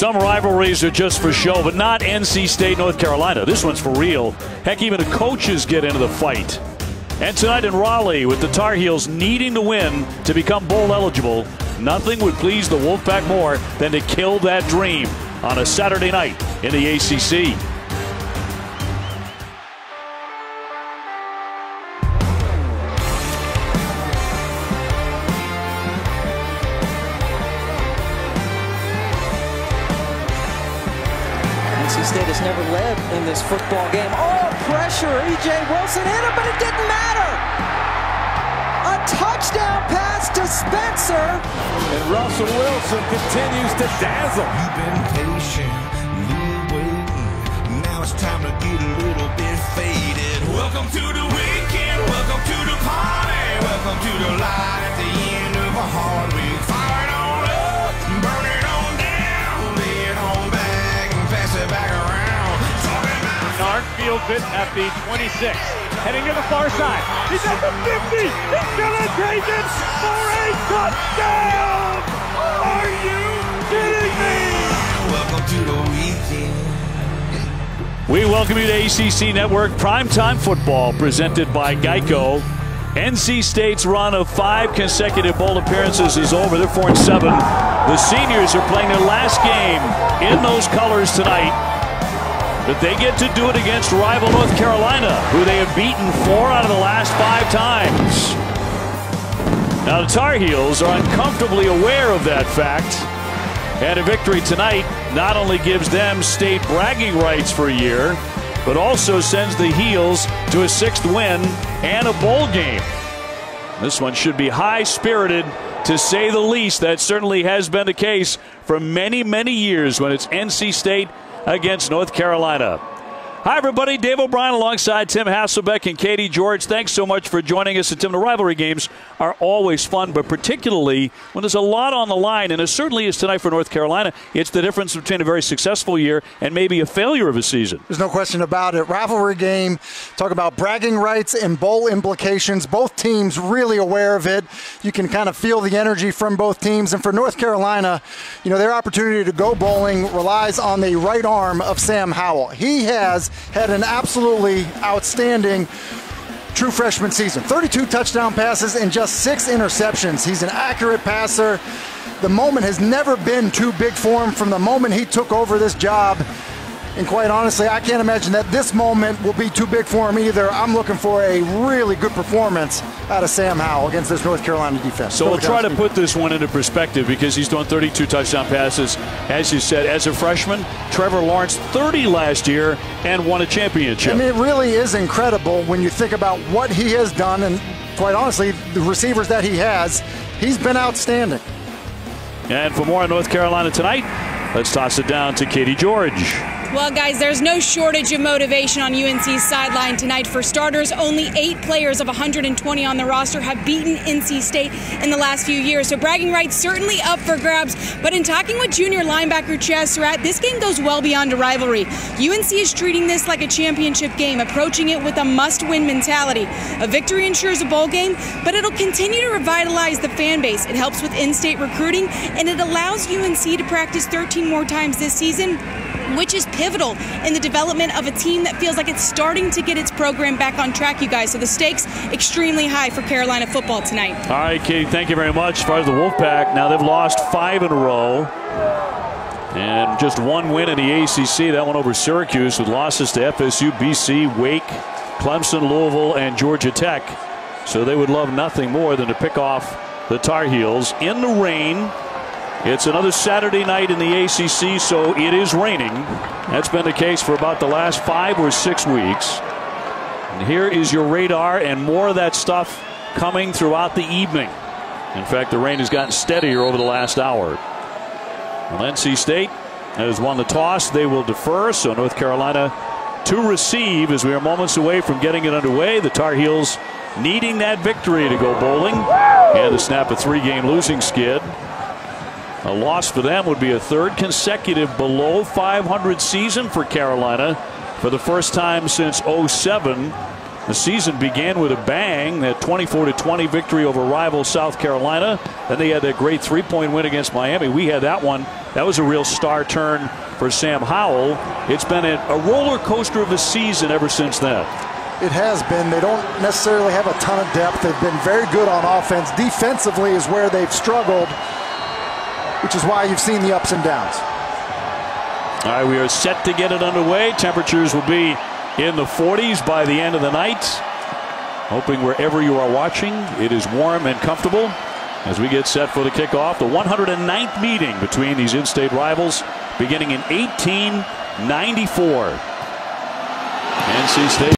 Some rivalries are just for show, but not NC State, North Carolina. This one's for real. Heck, even the coaches get into the fight. And tonight in Raleigh, with the Tar Heels needing to win to become bowl eligible, nothing would please the Wolfpack more than to kill that dream on a Saturday night in the ACC. NC State has never led in this football game. Oh, pressure. E.J. Wilson hit it, but it didn't matter. A touchdown pass to Spencer. And Russell Wilson continues to dazzle. You've been patient, waiting. Now it's time to get a little bit faded. Welcome to the weekend. Welcome to the party. Welcome to the light at the end of a hard week. Fire it on up, burn it on down. Lay it on back and pass it back around. Talking about Nard fields it at the 26. Heading to the far side. He's at the 50. He's gonna take it for a touchdown. Are you kidding me? welcome to the weekend. We welcome you to ACC Network Primetime Football, presented by Geico. NC State's run of 5 consecutive bowl appearances is over. They're 4-7. The seniors are playing their last game in those colors tonight. But they get to do it against rival North Carolina, who they have beaten 4 out of the last 5 times. Now the Tar Heels are uncomfortably aware of that fact. And a victory tonight not only gives them state bragging rights for a year, but also sends the Heels to a 6th win and a bowl game. This one should be high-spirited, to say the least. That certainly has been the case for many, many years when it's NC State against North Carolina. Hi, everybody. Dave O'Brien alongside Tim Hasselbeck and Katie George. Thanks so much for joining us. And Tim, the rivalry games are always fun, but particularly when there's a lot on the line, and it certainly is tonight for North Carolina. It's the difference between a very successful year and maybe a failure of a season. There's no question about it. Rivalry game, talk about bragging rights and bowl implications. Both teams really aware of it. You can kind of feel the energy from both teams. And for North Carolina, you know, their opportunity to go bowling relies on the right arm of Sam Howell. He has had an absolutely outstanding true freshman season. 32 touchdown passes and just 6 interceptions. He's an accurate passer. The moment has never been too big for him from the moment he took over this job. And quite honestly, I can't imagine that this moment will be too big for him either. I'm looking for a really good performance out of Sam Howell against this North Carolina defense. So we'll try to put this one into perspective, because he's doing 32 touchdown passes. As you said, as a freshman, Trevor Lawrence 30 last year and won a championship. I mean, it really is incredible when you think about what he has done, and quite honestly, the receivers that he has, he's been outstanding. And for more on North Carolina tonight, let's toss it down to Katie George. Well, guys, there's no shortage of motivation on UNC's sideline tonight. For starters, only 8 players of 120 on the roster have beaten NC State in the last few years, so bragging rights certainly up for grabs. But in talking with junior linebacker Chaz Surratt, this game goes well beyond a rivalry. UNC is treating this like a championship game, approaching it with a must-win mentality. A victory ensures a bowl game, but it'll continue to revitalize the fan base. It helps with in-state recruiting, and it allows UNC to practice 13 more times this season, which is pivotal in the development of a team that feels like it's starting to get its program back on track, you guys. So the stakes extremely high for Carolina football tonight. All right, Katie, thank you very much. As far as the Wolfpack, now they've lost 5 in a row. And just 1 win in the ACC, that one over Syracuse, with losses to FSU, BC, Wake, Clemson, Louisville, and Georgia Tech. So they would love nothing more than to pick off the Tar Heels in the rain. It's another Saturday night in the ACC, so it is raining. That's been the case for about the last 5 or 6 weeks. And here is your radar, and more of that stuff coming throughout the evening. In fact, the rain has gotten steadier over the last hour. Well, NC State has won the toss. They will defer, so North Carolina to receive as we are moments away from getting it underway. The Tar Heels needing that victory to go bowling, and to snap a 3-game losing skid. A loss for them would be a 3rd consecutive below 500 season for Carolina for the first time since 07. The season began with a bang, that 24-20 victory over rival South Carolina. Then they had that great 3-point win against Miami. We had that one That was a real star turn for Sam Howell. It's been a roller coaster of a season ever since then. It has been. They don't necessarily have a ton of depth. They've been very good on offense. Defensively is where they've struggled, which is why you've seen the ups and downs. All right, we are set to get it underway. Temperatures will be in the 40s by the end of the night. Hoping wherever you are watching, it is warm and comfortable as we get set for the kickoff. The 109th meeting between these in-state rivals beginning in 1894. NC State